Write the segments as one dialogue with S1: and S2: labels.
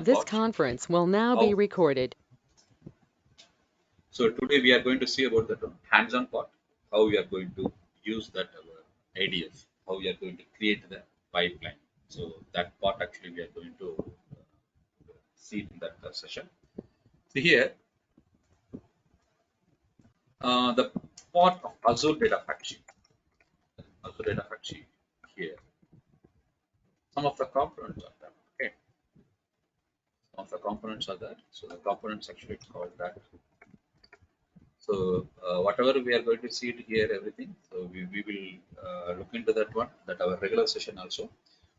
S1: This
S2: about
S1: conference will now be
S2: how.
S1: recorded.
S2: So today we are going to see about the hands-on part, how we are going to use that our ADF, how we are going to create the pipeline. So that part actually we are going to see in that session. So here, the part of Azure Data Factory. Azure Data Factory here. Some of the components are there. Okay. Some of the components are there. So the components actually it's called that. So whatever we are going to see it here, everything. So we will look into that one, that our regular session also.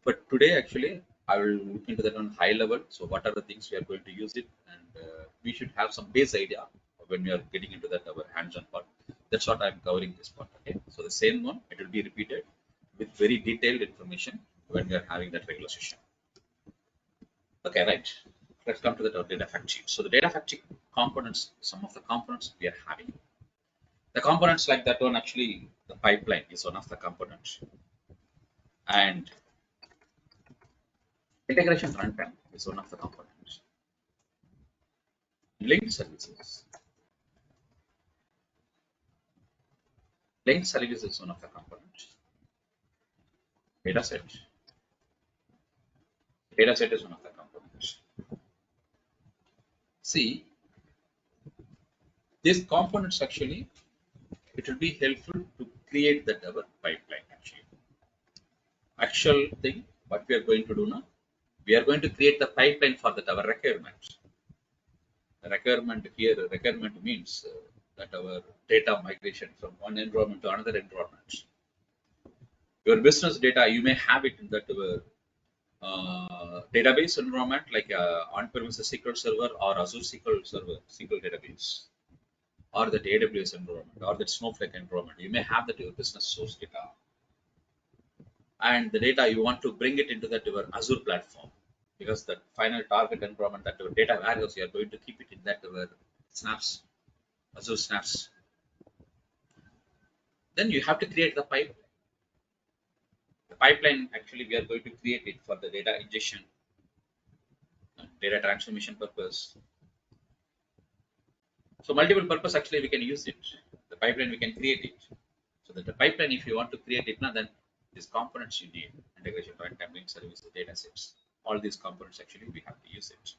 S2: But today actually I will look into that on high level. So what are the things we are going to use it, and we should have some base idea when we are getting into that our hands-on part. That's what I'm covering this part. Okay. So the same one, it will be repeated with very detailed information when we are having that regular session. Okay, right. Let's come to the data fact sheet. So the data fact sheet components, some of the components we are having. The components like that one, actually, the pipeline is one of the components. And integration runtime is one of the components. Linked services. Linked services is one of the components. Dataset. Dataset is one of the components. See, these components actually, it will be helpful to create the double pipeline actually. Actual thing, what we are going to do now, we are going to create the pipeline for the our requirements. The requirement here, requirement means that our data migration from one environment to another environment. Your business data, you may have it in that database environment like on-premises SQL Server or Azure SQL Server, SQL database, or the AWS environment or the Snowflake environment. You may have that your business source data, and the data you want to bring it into that your Azure platform, because the final target environment, that your data values, you are going to keep it in that your snaps, Azure snaps. Then you have to create the pipeline. The pipeline actually we are going to create it for the data ingestion, data transformation purpose. So multiple purpose actually we can use it. The pipeline we can create it. So that the pipeline, if you want to create it now, then these components you need: integration, runtime, link services, data sets. All these components actually we have to use it.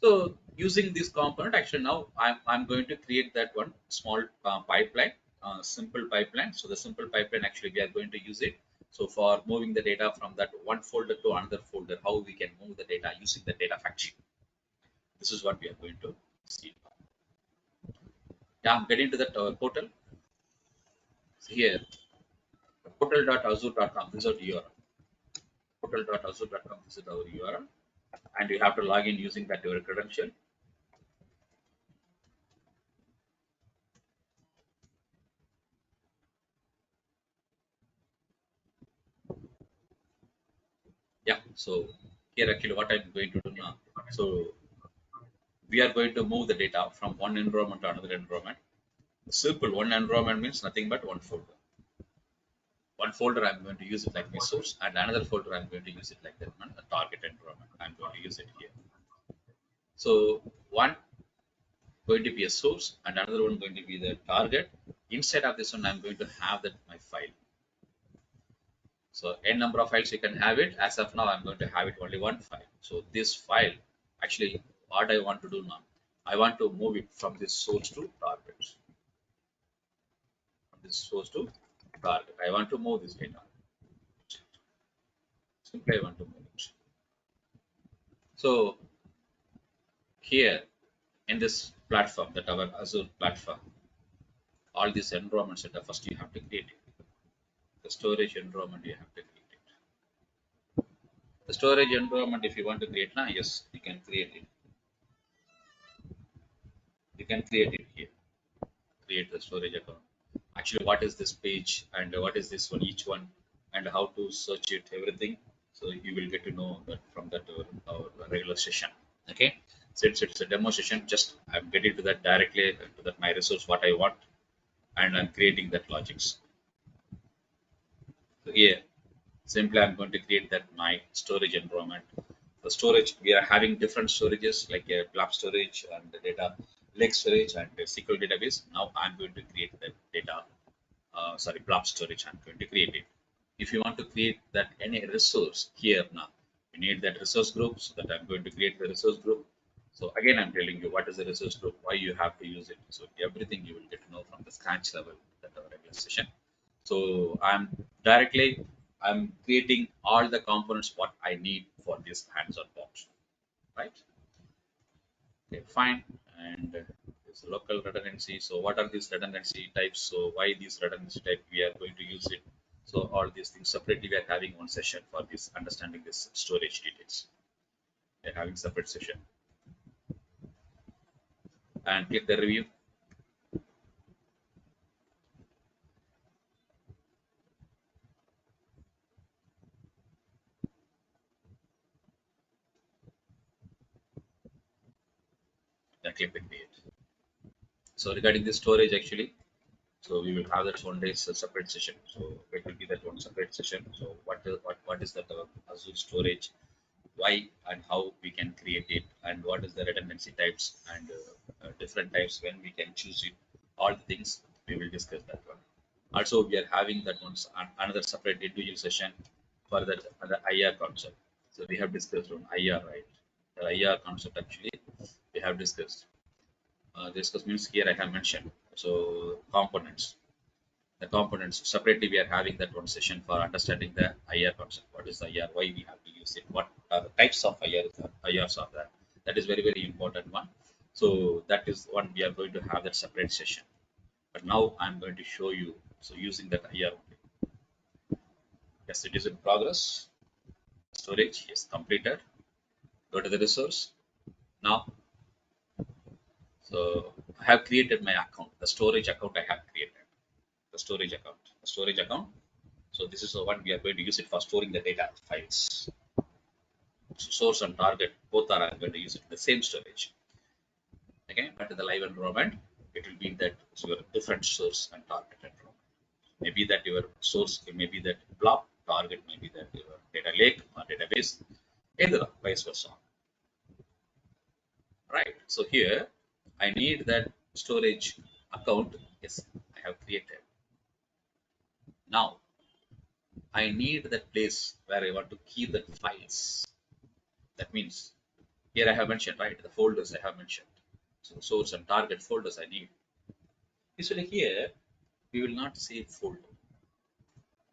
S2: So using this component, actually now I'm going to create that one small pipeline, simple pipeline. So the simple pipeline actually we are going to use it. So for moving the data from that one folder to another folder, how we can move the data using the data factory. This is what we are going to see. Yeah, I'm getting to the portal. So here, portal.azure.com. This is our URL. Portal.azure.com. This is our URL, and you have to log in using that your credential. Yeah. So here actually what I'm going to do now. So we are going to move the data from one environment to another environment. Simple. One environment means nothing but one folder. One folder I'm going to use it like my source, and another folder I'm going to use it like that one, a target environment. I'm going to use it here. So one going to be a source and another one going to be the target. Inside of this one, I'm going to have that my file. So n number of files you can have it. As of now, I'm going to have it only one file. So this file, actually, what I want to do now, I want to move it from this source to target. From this source to target, I want to move this data. Simply, I want to move it. So here in this platform, that our Azure platform, all these environments that first you have to create it. The storage environment you have to create it. The storage environment, if you want to create now, yes, you can create it. You can create it here. Create the storage account. Actually, what is this page and what is this one, each one, and how to search it, everything. So you will get to know that from that our regular session. Okay. Since it's a demo session, just I'm getting to that directly to that my resource what I want, and I'm creating that logics. So here, simply I'm going to create that my storage environment The storage, we are having different storages like a blob storage and the data lake storage and the SQL database. Now I'm going to create the data, blob storage. I'm going to create it. If you want to create that any resource here now, you need that resource group, so that I'm going to create the resource group. So again, I'm telling you what is the resource group, why you have to use it. So everything you will get to know from the scratch level that our regular session. So I'm creating all the components what I need for this hands-on box, right? Okay, fine. And this local redundancy. So what are these redundancy types? So why these redundancy type we are going to use it? So all these things separately we are having one session for this understanding this storage details. We are having separate session. And click the review. Then click the create. So regarding the storage actually, so we will have that one day separate session. So it will be that one separate session. So what is that Azure storage, why and how we can create it, and what is the redundancy types and different types when we can choose it. All the things we will discuss that one. Also, we are having that one another separate individual session for that the IR concept. So we have discussed on IR, right? The IR concept actually we have discussed. Discuss means here I have mentioned. So components. The components separately we are having that one session for understanding the IR concept. What is the IR? Why we have to use it? What are the types of IRs are there? That is very very important one. So that is one we are going to have that separate session. But now I'm going to show you. So using that IR only. Yes, it is in progress. Storage is completed. Go to the resource. Now, so I have created my account. The storage account I have created. The storage account. The storage account. So this is the one we are going to use it for storing the data files. So source and target both are going to use it in the same storage. Okay, but in the live environment, it will be that your different source and target environment. Maybe that your source may be that blob, target may be that your data lake or database, either vice versa. Right. So here I need that storage account. Yes, I have created. Now I need that place where I want to keep the files. That means here I have mentioned, right, the folders I have mentioned. So the source and target folders I need. Usually here we will not say folder.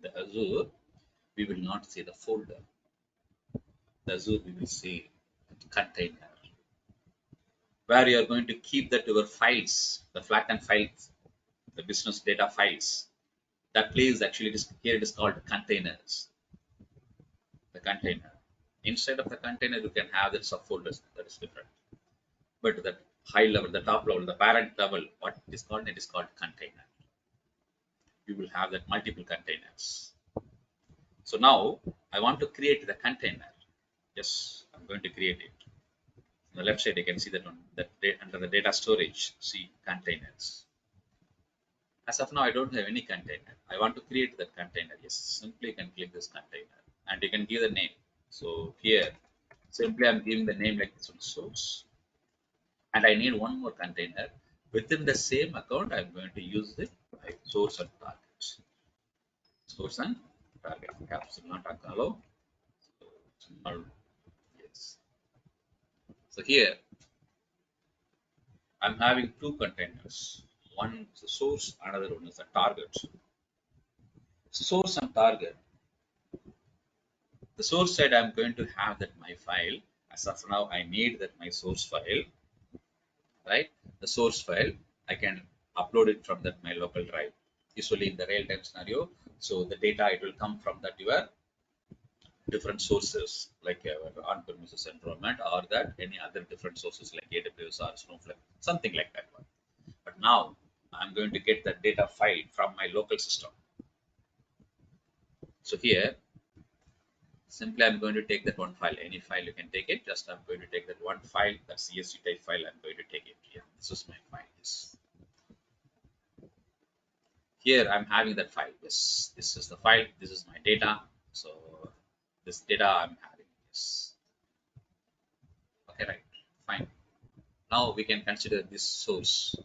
S2: The Azure we will not say the folder. The Azure we will say container, where you are going to keep that your files, the flattened files, the business data files. That place actually here it is called containers. The container. Inside of the container you can have that subfolders. That is different. But that high level, the top level, the parent level, what it is called? It is called container. You will have that multiple containers. So now I want to create the container. Yes, I'm going to create it. On the left side, you can see that one that under the data storage, see containers. As of now, I don't have any container. I want to create that container. Yes, simply you can click this container and you can give the name. So here, simply I'm giving the name like this one, source. And I need one more container. Within the same account, I'm going to use the source and targets. Source and target. Caps not allow. So small, yes. So here I'm having two containers. One is the source, another one is the target. Source and target. The source side I'm going to have that my file. As of now, I need that my source file, right? The source file, I can upload it from that my local drive. Usually in the real-time scenario, so the data it will come from that your different sources like on-premises environment or that any other different sources like AWS or Snowflake, something like that one. But now I'm going to get that data file from my local system. So here, simply I'm going to take that one file, any file you can take it. Just I'm going to take that one file, that CSV type file. I'm going to take it here. This is my file. Yes. Here I'm having that file. Yes, this is the file. This is my data. So this data I'm having. Yes. Okay, right. Fine. Now we can consider this source.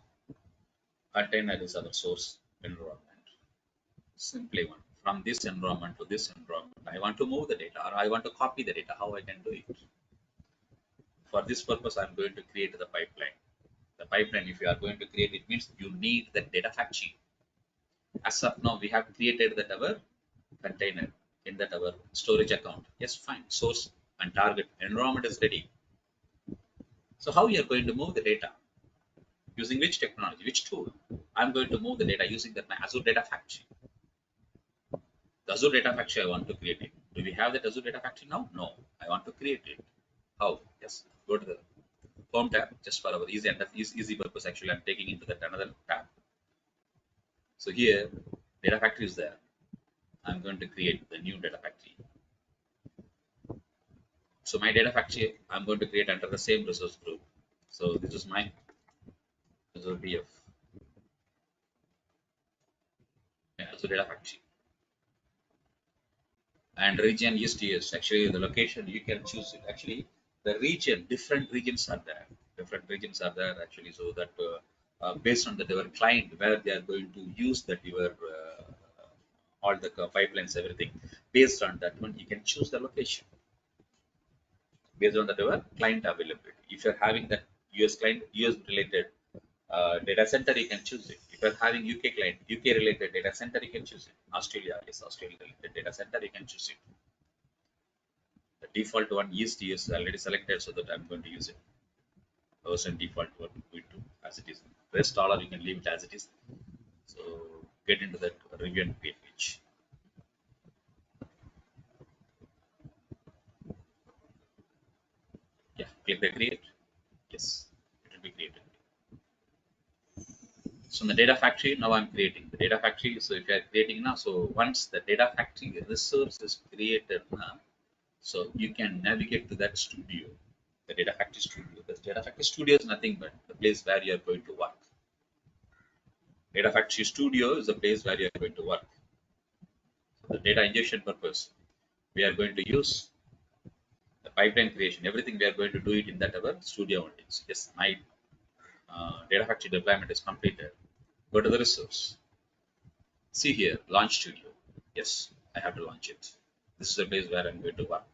S2: Container is our source environment. Simply one. From this environment to this environment, I want to move the data or I want to copy the data. How I can do it? For this purpose, I'm going to create the pipeline. The pipeline, if you are going to create it, means you need the data factory. As of now, we have created that our container in that our storage account. Yes, fine. Source and target environment is ready. So how you are going to move the data? Using which technology, which tool? I'm going to move the data using that my Azure Data Factory. The Azure Data Factory, I want to create it. Do we have that Azure Data Factory now? No. I want to create it. How? Yes. Go to the Home tab, just for our easy purpose. Actually, I'm taking into that another tab. So here, Data Factory is there. I'm going to create the new Data Factory. So my Data Factory, I'm going to create under the same resource group. So this is my Azure DF, Azure Data Factory. And region is TS. Actually, the location you can choose it. Actually, the region, different regions are there. Different regions are there actually, so that based on the your client where they are going to use that your all the pipelines, everything. Based on that one, you can choose the location based on the your client availability. If you're having that US client, US related data center, you can choose it. If you're having UK client, UK related data center, you can choose it. Australia, yes, Australia related data center, you can choose it. The default one is TS already selected, so that I'm going to use it. Version default one V2 as it is. Rest all, or you can leave it as it is. So get into that review and create page. Yeah, click the create. Yes, it will be created. So in the data factory, now I'm creating the data factory. So if you are creating now, so once the data factory resource is created now, so you can navigate to that studio, the data factory studio. The data factory studio is nothing but the place where you are going to work. Data factory studio is the place where you are going to work. So the data ingestion purpose, we are going to use the pipeline creation. Everything we are going to do it in that our studio only. So yes, my data factory deployment is completed. Go to the resource. See here, launch studio. Yes, I have to launch it. This is the place where I'm going to work.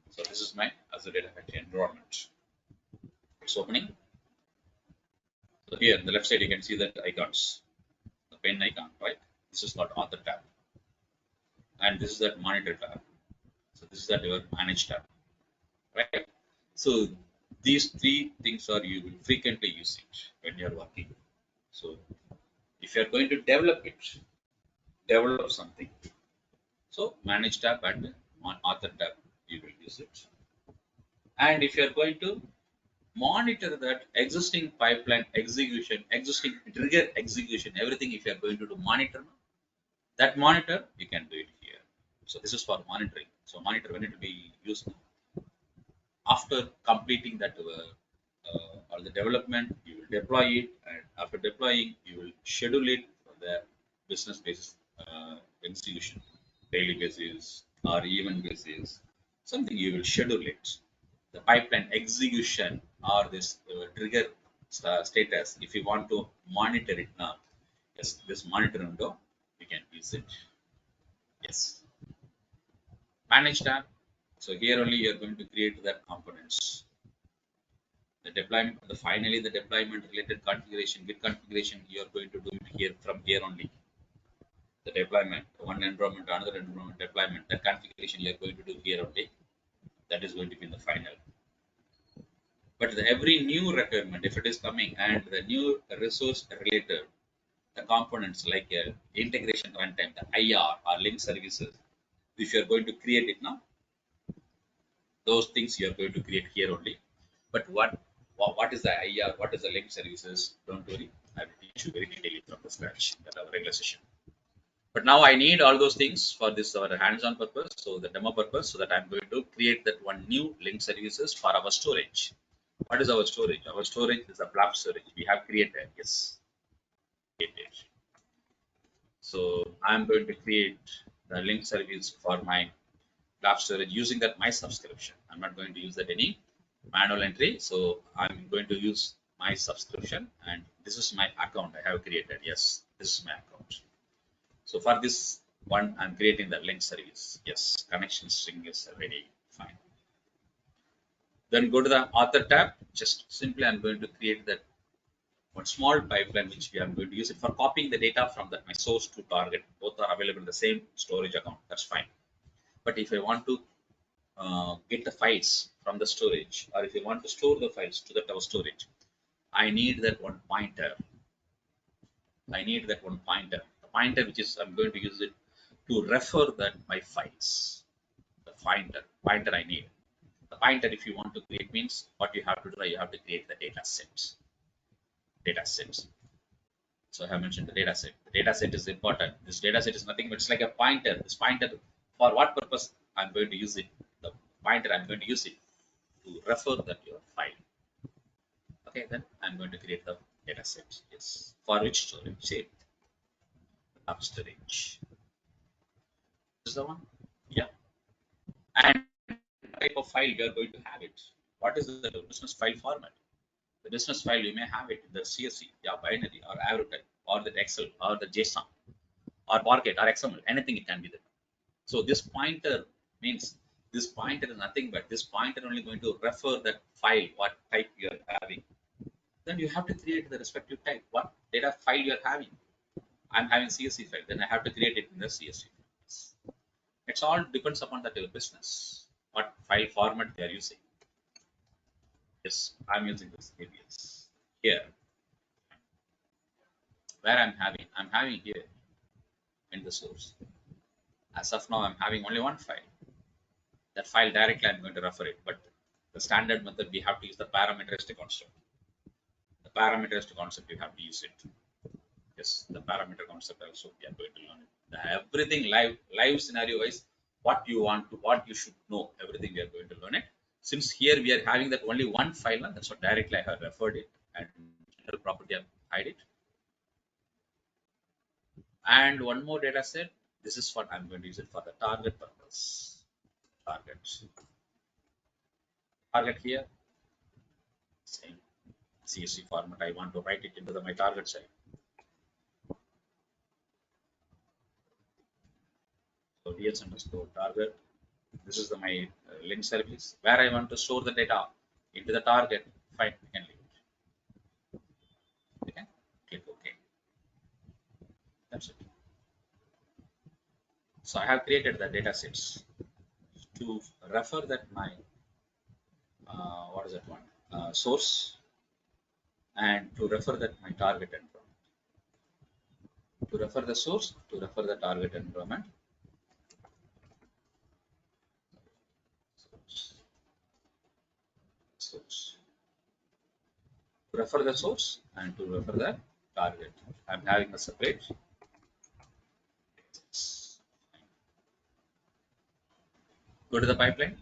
S2: So this is my Azure Data Factory environment. It's opening. So here on the left side, you can see that icons, the pen icon, right? This is called author tab. And this is that monitor tab. So this is that your manage tab, right? So these three things are you will frequently use it when you're working. So if you're going to develop something. So manage tab and on author tab, you will use it. And if you're going to monitor that existing pipeline execution, existing trigger execution, everything, if you're going to do monitor, that monitor, you can do it here. So this is for monitoring. So monitor when it will be used after completing that all the development, you will deploy it, and after deploying, you will schedule it for the business basis execution, daily basis or even basis. Something you will schedule it. The pipeline execution or this trigger status. If you want to monitor it now, yes, this monitor window you can use it. Yes, manage tab. So here only you are going to create the components. The deployment, finally the deployment related configuration, Git configuration, you are going to do it here from here only. The deployment, one environment, another environment deployment, the configuration you are going to do here only. That is going to be in the final. But every new requirement, if it is coming and the new resource related, the components like integration runtime, the IR or link services, if you are going to create it now, those things you are going to create here only. But what is the IR, what is the link services? Don't worry, I will teach you very detailedly from the scratch at our regular session. But now I need all those things for this our hands-on purpose, so the demo purpose, so that I'm going to create that one new link services for our storage. What is our storage? Our storage is a blob storage. We have created, yes, created. So I'm going to create the link service for my blob storage using that my subscription. I'm not going to use that any manual entry. So I'm going to use my subscription, and this is my account I have created. Yes, this is my account. So for this one, I'm creating the link service. Yes, connection string is ready. Fine. Then go to the author tab. Just simply, I'm going to create that one small pipeline which we are going to use it for copying the data from that my source to target. Both are available in the same storage account. That's fine. But if I want to get the files from the storage, or if you want to store the files to the our storage, I need that one pointer. I need that one pointer. The pointer which is I'm going to use it to refer that my files. The pointer I need. The pointer if you want to create means what you have to do, you have to create the data sets. Data sets. So I have mentioned the data set. The data set is important. This data set is nothing but it's like a pointer. This pointer, for what purpose I'm going to use it? The pointer I'm going to use it to refer that your file. Okay, then I'm going to create the data set. Yes. For which storage? Say app storage. This is the one. Yeah. And type of file we are going to have it. What is the business file format? The business file you may have it in the CSV, yeah, binary or arrow type, or the Excel or the JSON or Parquet or XML. Anything it can be there. So this pointer means this pointer is nothing but this pointer only going to refer that file what type you are having. Then you have to create the respective type. What data file you are having? I'm having CSV file. Then I have to create it in the CSV. It's all depends upon that your business. What file format they are using. Yes, I'm using this ABS here. Where I'm having here in the source. As of now, I'm having only one file. That file directly I'm going to refer it, but the standard method we have to use the parameteristic concept. The parameteristic concept you have to use it. Yes, the parameter concept also we are going to learn it. Everything live scenario wise, what you want to, what you should know, everything we are going to learn it. Since here we are having that only one file, that's what directly I have referred it and general property I hide it. And one more data set. This is what I'm going to use it for the target purpose. Target here, same CSV format. I want to write it into my target side. So ds underscore target. This is my link service where I want to store the data into the target. Fine, we can leave it. Okay, click OK. That's it. So I have created the data sets to refer that my what is that one source, and to refer that my target environment. To refer the source, to refer the target environment. Source. To refer the source and to refer the target. I'm having a separate. Go to the pipeline.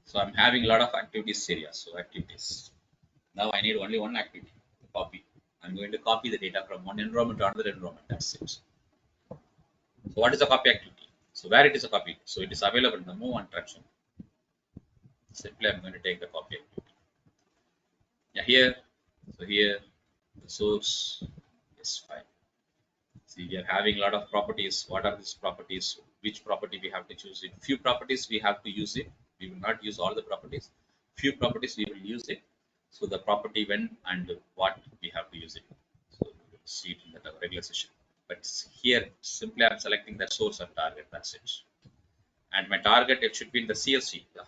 S2: So I'm having a lot of activities areas. So activities. Now I need only one activity. Copy. I'm going to copy the data from one environment to another environment. That's it. So what is the copy activity? So where it is a copy? So it is available in the move on traction. Simply I'm going to take the copy activity. Yeah, here. So here the source is fine. See, we are having a lot of properties. What are these properties? Which property we have to choose it? Few properties we have to use it. We will not use all the properties. Few properties we will use it. So the property when and what we have to use it. So we will see it in the regular session. But here simply I'm selecting the source and target. That's it. And my target it should be in the CSV. Yeah,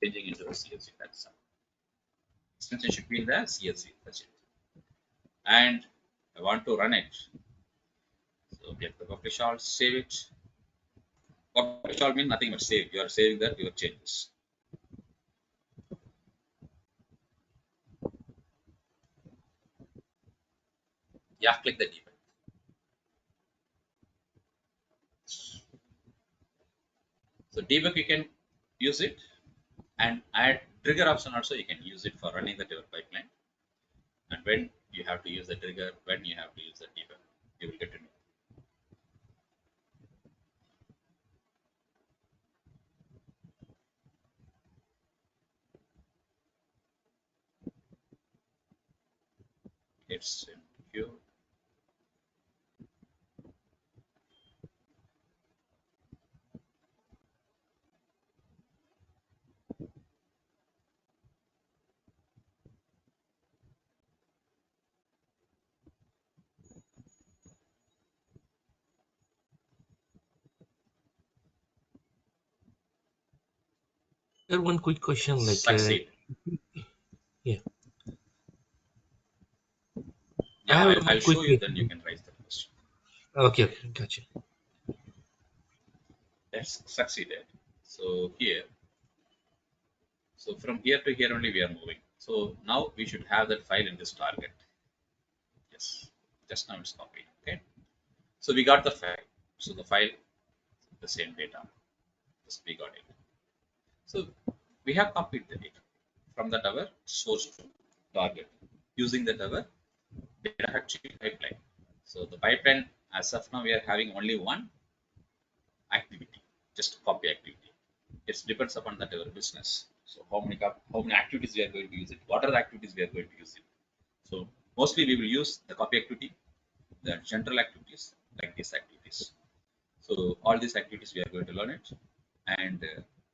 S2: changing into the CSV. That's it. Extension should be in the CSV. That's it. And I want to run it. So get the publish all, save it. Publish all means nothing but save. You are saving that your changes. Yeah, click the debug. So debug you can use it, and add trigger option also you can use it for running the debug pipeline. And when you have to use the trigger, when you have to use the debug, you will get to know. Let's send here.
S1: One quick question, like,
S2: Succeed.
S1: yeah, I
S2: Yeah,
S1: have
S2: I'll
S1: one quick
S2: show you, then you
S1: question.
S2: can raise the question.
S1: Okay, okay, gotcha.
S2: That's succeeded. So here, so from here to here only we are moving. So now we should have that file in this target. Yes, just now it's copied. Okay. So we got the file. So the file, the same data. Just we got it. So we have copied the data from that our source to target using that our data factory pipeline. So the pipeline, as of now, we are having only one activity, just copy activity. It depends upon that our business. So how many activities we are going to use it? What are the activities we are going to use it? So mostly we will use the copy activity, the general activities like these activities. So all these activities we are going to learn it, and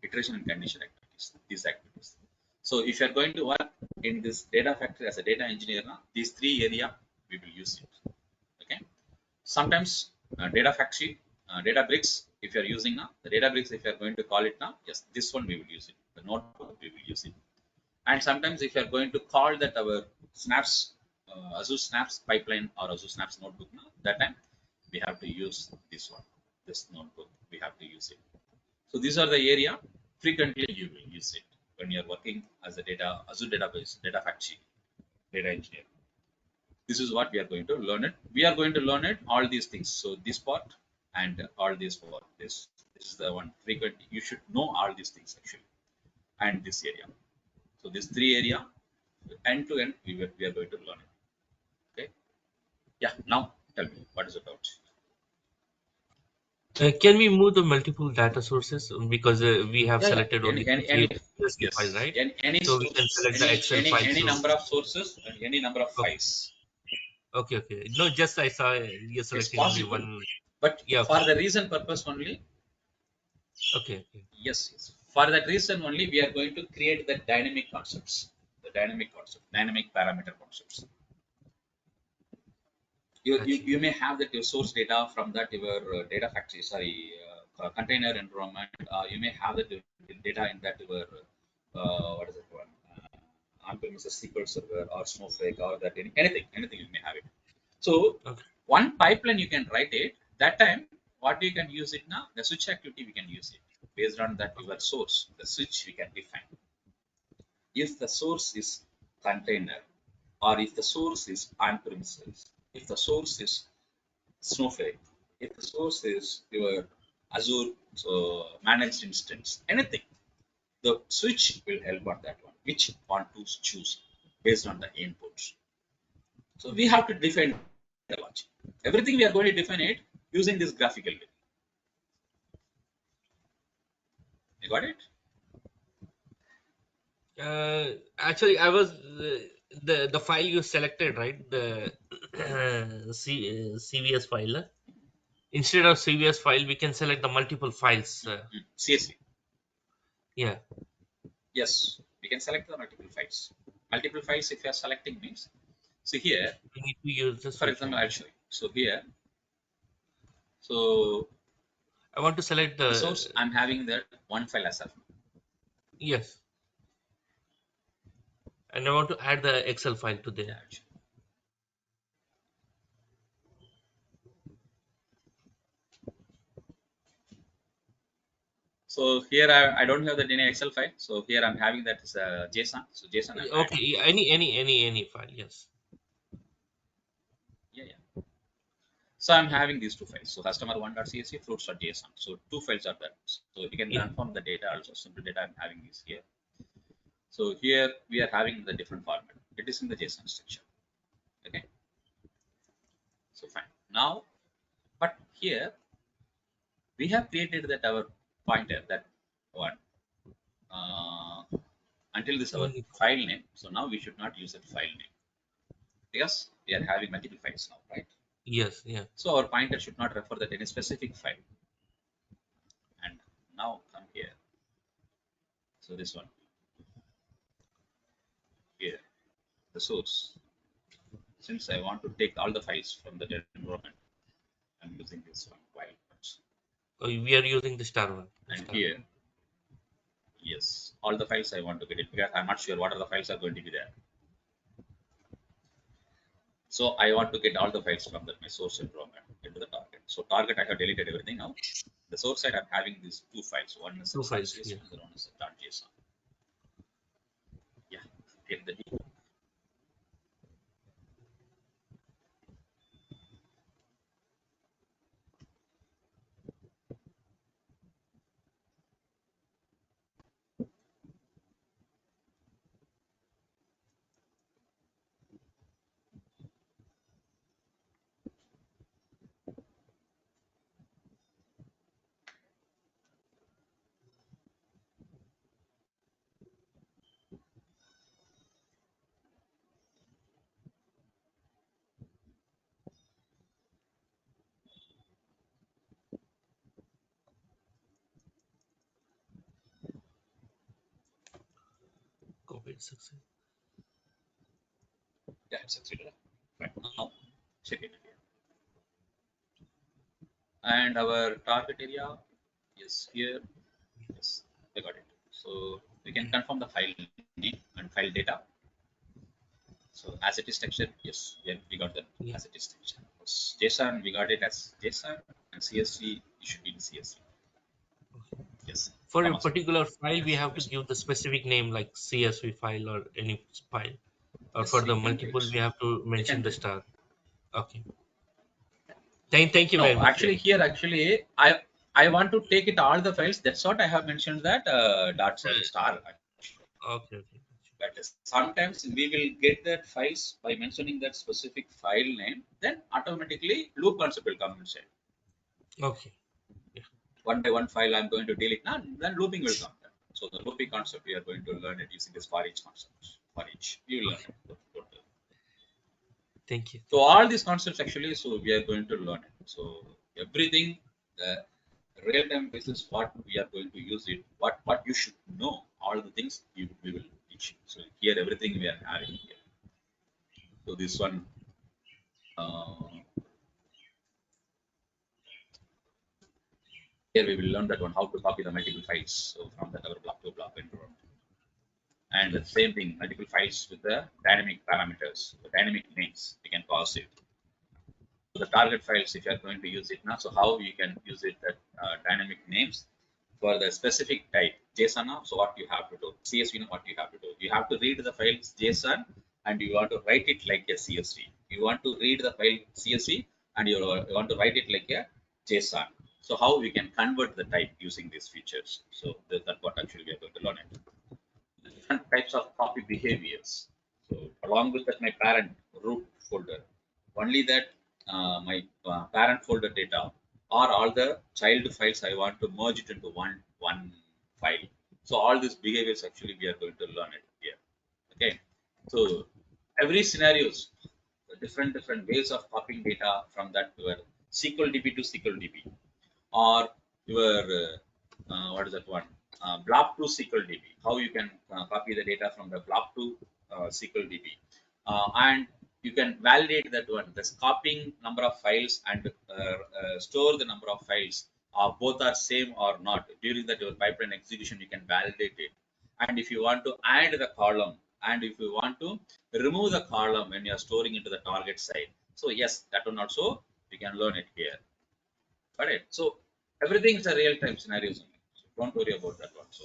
S2: iteration and condition activities, these activities. So if you are going to work in this data factory as a data engineer, now, these three area we will use it. Okay. Sometimes data factory, data bricks. If you are using now the data bricks, if you are going to call it now, yes, this one we will use it. The notebook we will use it. And sometimes if you are going to call that our snaps, Azure snaps pipeline or Azure snaps notebook now, that time we have to use this one, this notebook. We have to use it. So these are the area frequently you will use it when you are working as a data Azure database data factory data engineer. This is what we are going to learn it. We are going to learn it all these things. So this part and all this part. This is the one frequent. You should know all these things actually, and this area. So this three area end to end we are going to learn it. Okay. Yeah. Now tell me what is about.
S1: Can we move the multiple data sources because we have
S2: Yeah, yeah.
S1: selected only the
S2: Any
S1: CSV file,
S2: yes.
S1: right?
S2: Any
S1: So we can
S2: source,
S1: select the Excel file.
S2: any
S1: So
S2: number of sources and any number of
S1: okay,
S2: files.
S1: okay, okay. No, just I saw you're
S2: It's
S1: selecting only
S2: possible,
S1: one.
S2: but
S1: Yeah,
S2: for
S1: okay,
S2: the reason purpose only,
S1: okay, okay.
S2: yes, yes. For that reason only, we are going to create the dynamic concepts, the dynamic concept, dynamic parameter concepts.
S1: Gotcha.
S2: You may have that your source data from that your data factory, sorry, container environment. You may have that data in that your what is it one on-premises SQL Server or Snowflake or that anything you may have it. So
S1: Okay.
S2: one pipeline you can write it. That time, what you can use it now? The switch activity we can use it based on that your source. The switch we can define. If the source is container, or if the source is on-premises, if the source is Snowflake, if the source is your Azure managed instance, anything, the switch will help on that one. Which one to choose based on the inputs. So we have to define the logic. Everything we are going to define it using this graphical way. You got it?
S1: Actually, I was the file you selected, right? The CVS file. Instead of CVS file, we can select the multiple files.
S2: CSV.
S1: Yeah,
S2: Yes, we can select the multiple files. Multiple files, if you are selecting means, see here,
S1: we need to use the
S2: for
S1: switch
S2: example, I'll
S1: only.
S2: show you. So here, so
S1: I want to select
S2: the source,
S1: the
S2: I'm having that one file as of now.
S1: yes, and I want to add the Excel file to
S2: Yeah,
S1: there.
S2: I'll show you. So here I don't have the any Excel file. So here I'm having that is a JSON. So JSON I'm
S1: Okay,
S2: adding.
S1: yeah, any file. Yes.
S2: Yeah, yeah. So I'm having these two files. So customer1.csv, fruits.json. So two files are there. So you can
S1: Yeah.
S2: confirm the data also. Simple data I'm having this here. So here we are having the different format. It is in the JSON structure. Okay. So fine. Now, but here we have created that our pointer that one uh, until this
S1: No
S2: our
S1: need.
S2: file name. So now we should not use that file name. because we are having multiple files now, right?
S1: Yes, yeah.
S2: So our pointer should not refer that any specific file. And now come here. So this one here, the source. Since I want to take all the files from the environment, I'm using this one while.
S1: Oh, we are using the star one. The
S2: And
S1: star.
S2: here, yes, all the files I want to get it because I'm not sure what are the files are going to be there. So I want to get all the files from that my source environment into the target. So target I have deleted everything now. The source side I'm having these two files. One is a
S1: Two files.
S2: .csv
S1: Yeah.
S2: and the one is a .json. Yeah, get the D.
S1: Copied success.
S2: Yeah, it's succeeded. Right now, check it here. And our target area is here. Yes, I got it. So we can confirm the file name and file data. So as it is texture, yes, we got the
S1: Yeah.
S2: as it is texture. JSON, we got it as JSON, and CSV, it should be in CSV. Yes,
S1: For a
S2: comma.
S1: particular file, we
S2: Yes,
S1: have to
S2: yes,
S1: give the specific name like CSV file or any file. Or for
S2: yes,
S1: the
S2: you can
S1: multiple,
S2: wait.
S1: we have to
S2: You
S1: mention
S2: can
S1: the
S2: wait.
S1: star. Okay. Thank you very
S2: No,
S1: much. Yeah.
S2: actually, here, actually, I want to take it all the files. That's what I have mentioned that dot star.
S1: Okay. Okay.
S2: But sometimes we will get that files by mentioning that specific file name. Then automatically loop concept will come inside.
S1: Okay. Yeah.
S2: One by one file I'm going to delete now, then looping will come there. So the looping concept we are going to learn it using this for each concept. For each, you will learn
S1: Okay.
S2: it.
S1: Thank you.
S2: So all these concepts actually, so we are going to learn it. So everything, the real time basis, what we are going to use it, what you should know, all the things we will teach you. So here everything we are having here. So this one, uh, here we will learn that one how to copy the multiple files. So from that our block to block environment. And the same thing, multiple files with the dynamic parameters, the dynamic names, we can pass it. So the target files, if you are going to use it now, so how you can use it that dynamic names for the specific type JSON. So what you have to do, CSV, what you have to do, you have to read the files JSON and you want to write it like a CSV. You want to read the file CSV and you want to write it like a JSON. So how we can convert the type using these features. So that's what actually we are going to learn it. Different types of copy behaviors. So along with that, my parent root folder, only that my parent folder data or all the child files I want to merge it into one file. So all these behaviors actually we are going to learn it here. Okay, so every scenarios, the different ways of copying data from that to your SQL DB to SQL DB or your what is that one blob to SQL DB. How you can copy the data from the blob to SQL DB, and you can validate that one. This copying number of files and store the number of files. Both are same or not. During that your pipeline execution, you can validate it. And if you want to add the column, and if you want to remove the column when you are storing into the target side, so yes, that one also we can learn it here. Got it. So everything is a real time scenarios only. So don't worry about that one. So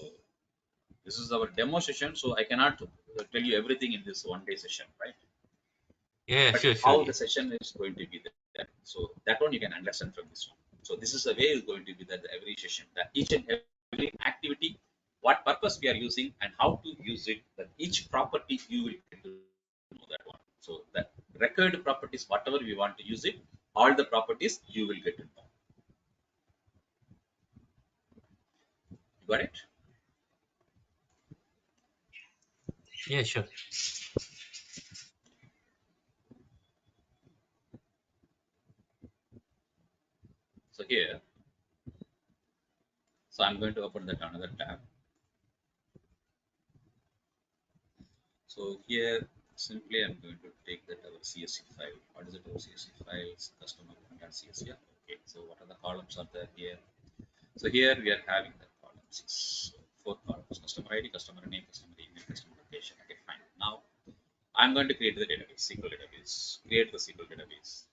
S2: this is our demo session. So I cannot tell you everything in this one day session, right?
S1: Yeah.
S2: But
S1: Sure. Sure.
S2: how the
S1: Yeah.
S2: session is going to be there. So that one you can understand from this one. So this is the way is going to be that every session, that each and every activity, what purpose we are using and how to use it, that each property you will get to know that one. So that record properties, whatever we want to use it, all the properties you will get to know. You got it?
S1: Yeah. Sure.
S2: here, so I'm going to open that another tab. So here, simply I'm going to take that our CSV file. What is it? Our CSV files, customer .csv. Yeah. Okay. So what are the columns are there here? So here we are having the columns. So four columns: customer ID, customer name, customer email, customer location. Okay, fine. Now I'm going to create the database, SQL database. Create the SQL database.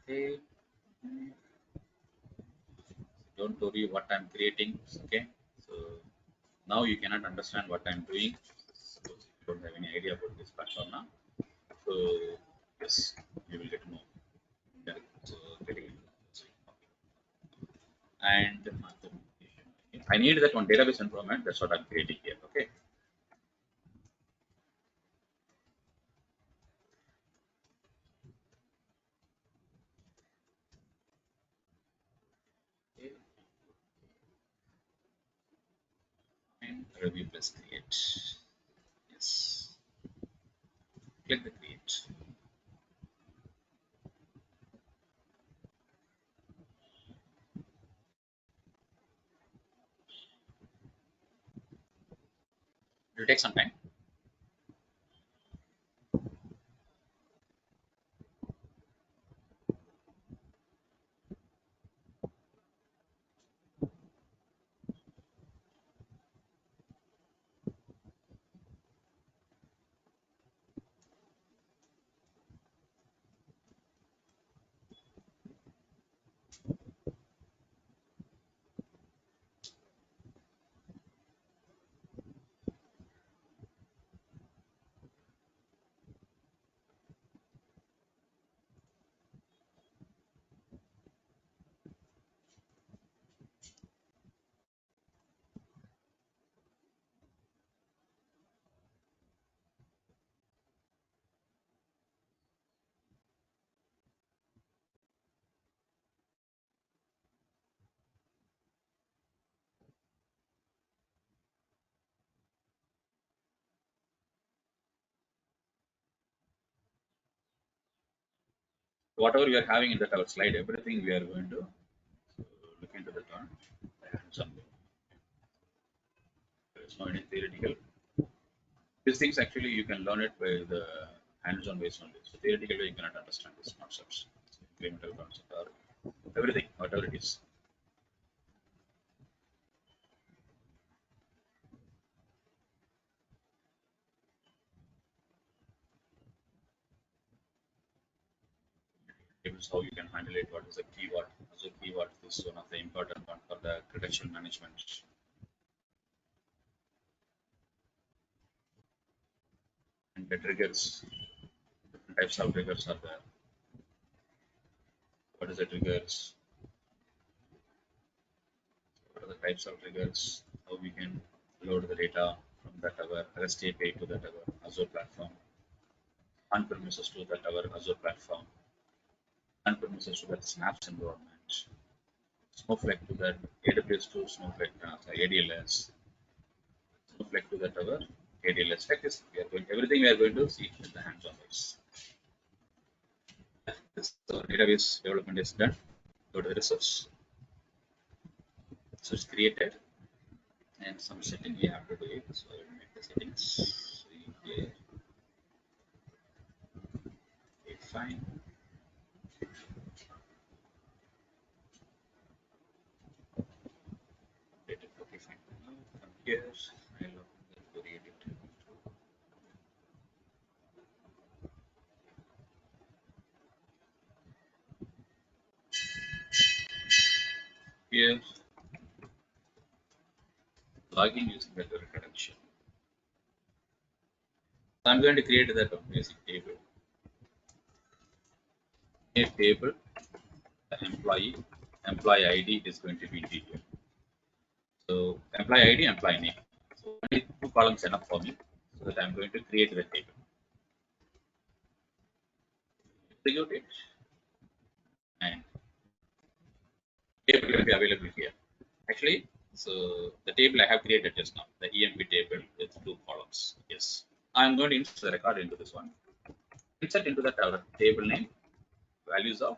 S2: Okay. Don't worry what I'm creating. Okay. So now you cannot understand what I'm doing. Suppose you don't have any idea about this platform now. So yes, you will get to know. Yeah, so getting into that. And I need that one database environment. That's what I'm creating here. Okay. Okay. And review plus create. Yes. Click the create. It will take some time. Whatever we are having in that our slide, everything we are going to look into the turn. There is no any theoretical. These things actually you can learn it by the hands-on based on this. So theoretically you cannot understand these concepts. Incremental concept or everything, whatever it is. Tables, how you can handle it, what is the keyword. Azure keyword is one of the important one for the credential management. And the triggers, different types of triggers are there. What is the triggers? What are the types of triggers? How we can load the data from that our REST API to that our Azure platform, on-premises to that our Azure platform, on-premises to that Snaps environment, Snowflake to that AWS to Snowflake ADLS, Snowflake to that our ADLS. Like this, we are going everything we are going to see in the hands-on base. This database development is done. Go to the resource. So it's created, and some setting we have to do it. So I will make the settings. So here, okay, fine. Okay, fine. Now from here, I'll open the query editor. Here, login using the credential. So I'm going to create that basic table. A table, the employee ID is going to be detailed. So employee ID, employee name. So only two columns enough for me. So that I'm going to create the table. Execute it, and table will be available here. Actually, so the table I have created just now, the EMP table with two columns. Yes. I'm going to insert the record into this one. Insert into that our table name. values of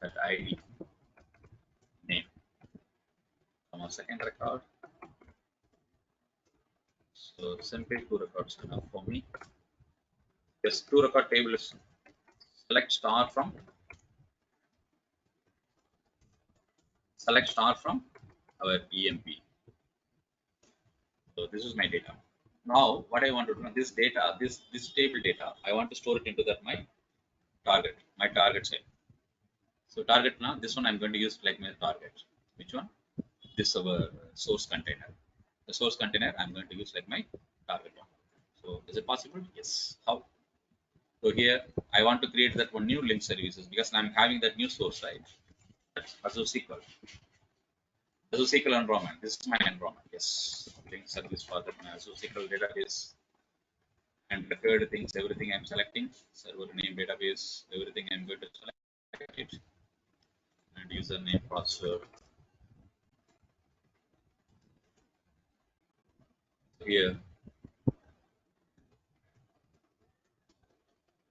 S2: that ID name. From a second record. So simply two records enough for me. Yes, two record table is select star from our EMP. So this is my data. Now what I want to do, this data, this table data, I want to store it into that my target set. So target now, this one I'm going to use like my target. Which one? This our source container. The source container I'm going to use like my target one. So is it possible? Yes. How? So here I want to create that one new link services because I'm having that new source, right? That's Azure SQL. Azure SQL environment. This is my environment. Yes. Link service for that my Azure SQL database and record things, everything I'm selecting. Server name, database, everything I'm going to select it. And username, password. Here,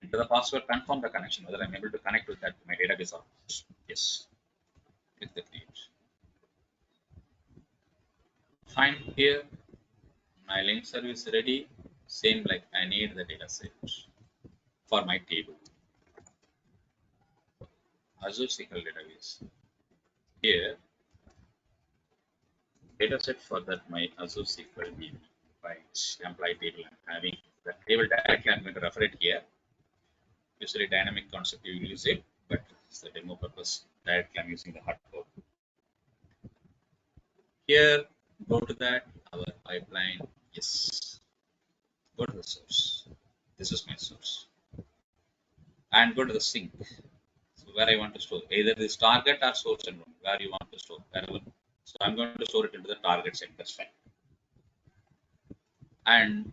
S2: enter the password, confirm the connection, whether I'm able to connect with that my database or not. Yes. Click the create. Fine. Here, my link service ready. Same like I need the data set for my table. Azure SQL database. Here, dataset for that my Azure SQL DB. Right, employee table I'm having. The table directly I'm going to refer it here. Usually dynamic concept you will use it, but it's the demo purpose. Directly I'm using the hard code. Here, go to that, our pipeline. Yes, go to the source. This is my source. And go to the sink. So where I want to store, either this target or source and where you want to store, wherever. So I'm going to store it into the target set. That's fine. And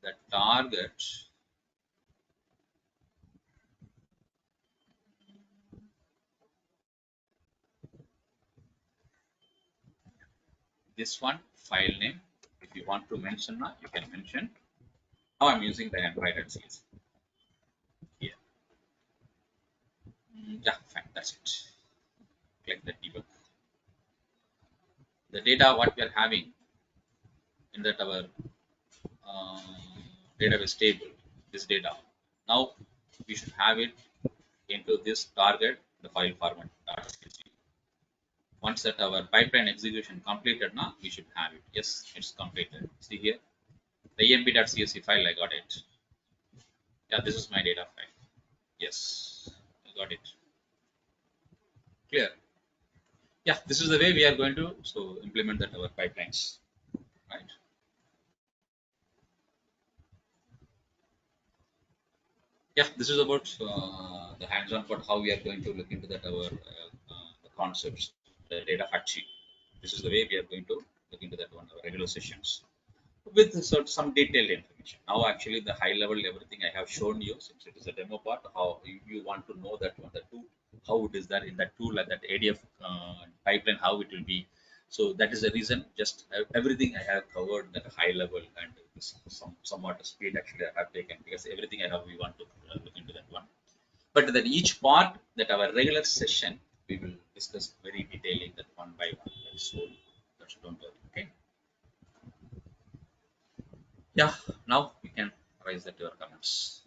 S2: the target, this one, file name. If you want to mention, you can mention. Now I'm using the Android.cs. Here. Yeah, fine. That's it. Click the debug. The data what we are having in that our uh, database table, this data. Now we should have it into this target, the file format. Once that our pipeline execution completed, now we should have it. Yes, it's completed. See here, the emp.csv file, I got it. Yeah, this is my data file. Yes, I got it. Clear. Yeah, this is the way we are going to implement that our pipelines, right? Yeah, this is about the hands-on part how we are going to look into that our the concepts, the data fact sheet. This is the way we are going to look into that one our regular sessions with some detailed information. Now, actually, the high level everything I have shown you since it is a demo part. How you want to know that one, the tool, how it is that in that tool and that ADF pipeline, how it will be. So that is the reason. Just everything I have covered at a high level and somewhat speed actually I have taken because everything I have we want to look into that one. But that each part that our regular session we will discuss very detailing that one by one. That's all. That's don't worry. Okay. Yeah, now you can raise that your comments.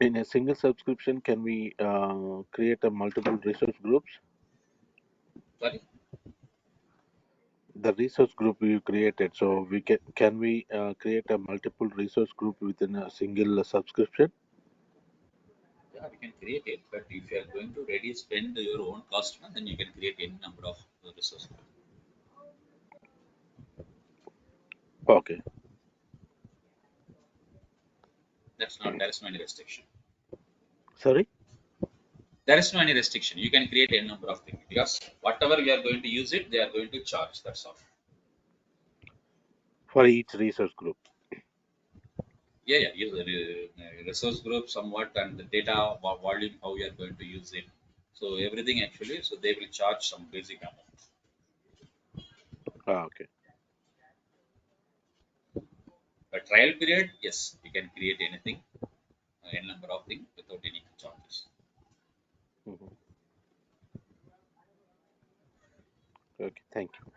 S3: In a single subscription, can we create a multiple resource groups?
S2: Sorry.
S3: The resource group you created, so we can we create a multiple resource group within a single subscription?
S2: Yeah, we can create it, but if you are going to ready spend your own cost, then you can create any number of resources.
S3: Okay.
S2: That's not there is no any restriction.
S3: Sorry,
S2: There is no any restriction. You can create any number of things because whatever you are going to use it, they are going to charge. That's all.
S3: for each resource group.
S2: Yeah, yeah. Use the resource group somewhat and the data volume how you are going to use it. So everything actually, so they will charge some basic amount.
S3: Ah, okay.
S2: trial period, yes, you can create anything, n number of things without any charges.
S3: Mhm. Okay, thank you.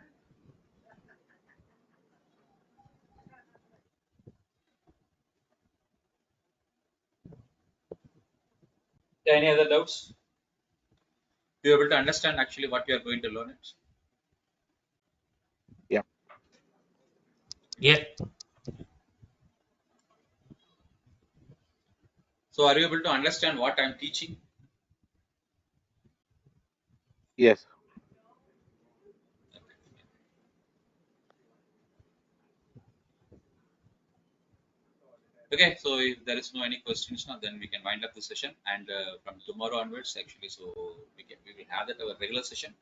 S2: Yeah, any other doubts? You able to understand actually what you are going to learn it?
S3: Yeah.
S1: Yeah.
S2: So are you able to understand what I'm teaching?
S3: Yes.
S2: Okay, so if there is no any questions now, then we can wind up the session. And from tomorrow onwards, actually, so we will have that our regular session.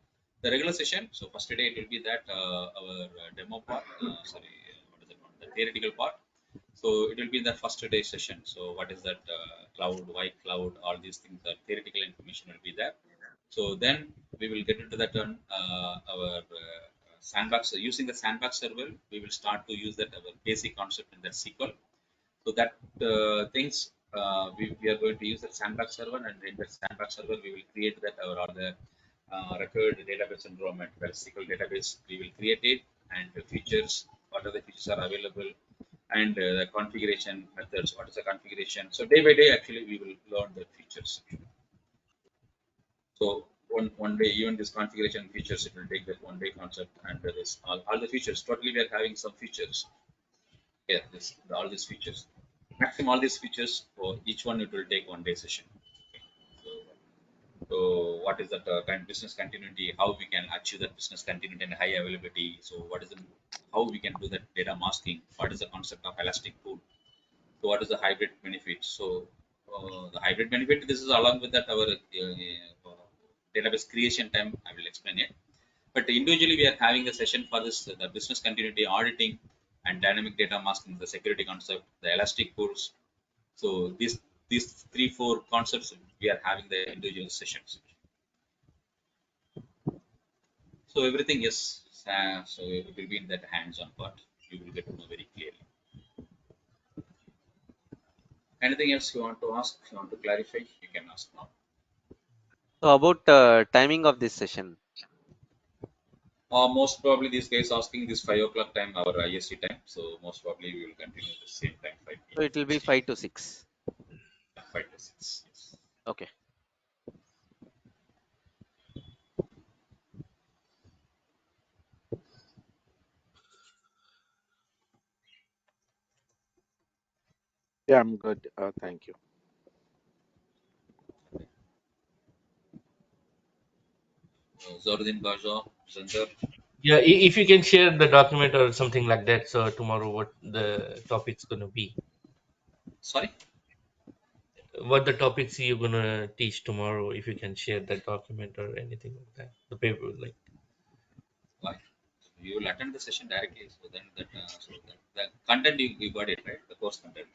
S2: The regular session. So first day it will be that our demo part. Sorry, what is it called? The theoretical part. So it will be the first day session. So what is that cloud, why cloud, all these things, the theoretical information will be there. So then we will get into that on our sandbox. So using the sandbox server, we will start to use that our basic concept in that SQL. So that things we are going to use the sandbox server, and in the sandbox server we will create that our all the record database environment, well SQL database. We will create it, and the features, what are the features are available, and the configuration methods. What is the configuration? So day by day, actually, we will learn the features. So one day, even this configuration features, it will take that one day concept, and there is all the features. Totally, we are having some features. Yeah, all these features. Maximum all these features for each one, it will take one day session. So, so what is that kind of business continuity? How we can achieve that business continuity and high availability? So what is the how we can do that data masking? What is the concept of elastic pool? So what is the hybrid benefit? So the hybrid benefit, this is along with that our database creation time. I will explain it. But individually, we are having a session for this the business continuity auditing and dynamic data masking, the security concept, the elastic pools. So these 3 4 concepts we are having the individual sessions. So everything is so it will be in that hands-on part. You will get to know very clearly. Anything else you want to ask? You want to clarify? You can ask now.
S4: So about timing of this session.
S2: Most probably these guys asking this 5 o'clock time, our IST time. So most probably we will continue the same time, 5
S4: So
S2: p.m.
S4: it will be 5 to 6.
S2: 5 to 6. Yes.
S4: Okay.
S3: Yeah, I'm good. Thank you.
S2: Zordin Baja, Zander.
S1: Yeah. If you can share the document or something like that, so tomorrow what the topic's gonna be,
S2: Sorry.
S1: what the topics you're gonna teach tomorrow, if you can share that document or anything like that, the paper, like.
S2: Why? You will attend the session directly. So then the content you got it right. The course content.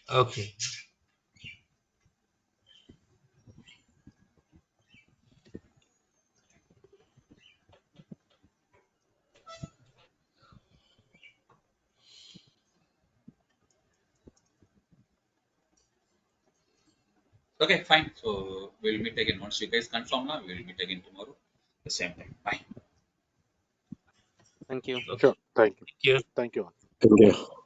S1: Okay.
S2: Okay, fine. So we'll meet again once you guys confirm now. We'll meet again tomorrow, the same time. Bye.
S4: Thank you.
S1: Okay.
S3: Sure. Thank you.
S1: Thank you.
S3: Thank you all.
S5: Thank you.